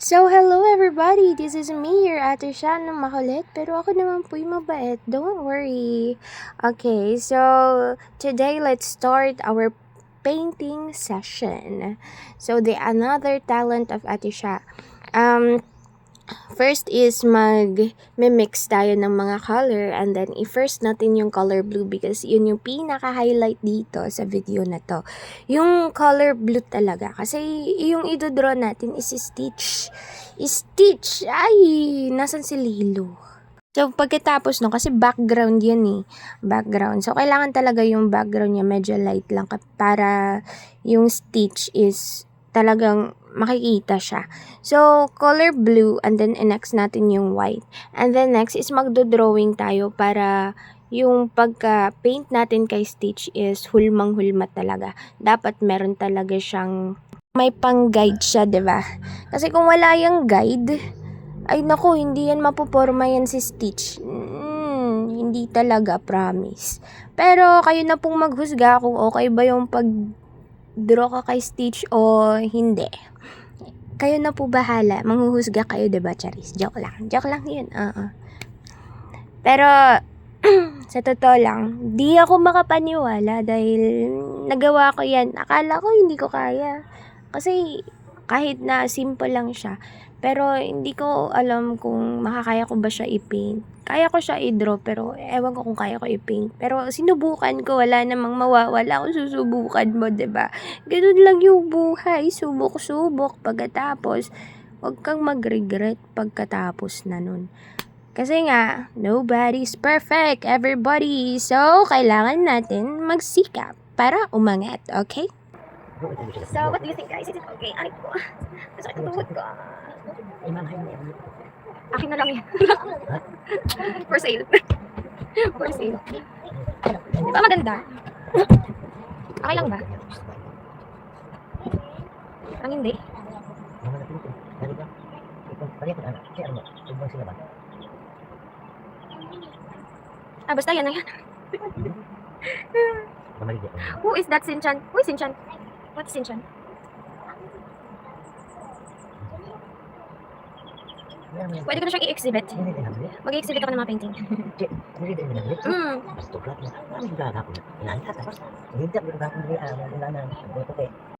So, hello everybody! This is me, your ate siya ng makulit, pero ako naman po'y mabait. Don't worry. Okay, so today let's start our painting session. So, the another talent of ate siya. First is mag-mix tayo ng mga color and then i-first natin yung color blue because yun yung pinaka-highlight dito sa video na to. Yung color blue talaga kasi yung idodraw natin is Stitch. Stitch! Ay! Nasaan si Lilo? So, pagkatapos no, kasi background yan eh. Background. So, kailangan talaga yung background niya medyo light lang para yung Stitch is talagang makikita siya. So, color blue and then next natin yung white. And then next is magdo-drawing tayo para yung pagka-paint natin kay Stitch is hulmang-hulma talaga. Dapat meron talaga siyang may pang-guide siya, 'di ba? Kasi kung wala yung guide, ay naku, hindi yan mapoporma yan si Stitch. Hindi talaga, promise. Pero kayo na pong maghusga kung okay ba yung pag-draw ka kay Stitch o hindi. Kayo na po bahala. Manghuhusga kayo, diba, Charis? Joke lang. Joke lang yun. Pero, sa totoo lang, di ako makapaniwala dahil nagawa ko yan. Akala ko hindi ko kaya. Kasi, kahit na simple lang siya, pero hindi ko alam kung makakaya ko ba siya i-paint. Kaya ko siya i-draw, pero ewan ko kung kaya ko i-paint. Pero sinubukan ko, wala namang mawawala kung susubukan mo, 'di ba? Ganun lang yung buhay, subok-subok. Pagkatapos, huwag kang mag-regret pagkatapos na nun. Kasi nga, nobody's perfect, everybody. So, kailangan natin magsikap para umangat, okay? So, what do you think, guys? Is it okay? Aray ko. Masakit ang tuhod ko. Akin na lang yan. For sale. For sale. Di ba maganda? Okay lang ba? Parang hindi. Basta yan na yan. Who is that Sinchan? Who is Sinchan? What is Sinchan? Pwede ko na siyang i-exhibit. Mag-i-exhibit ako ng mga painting.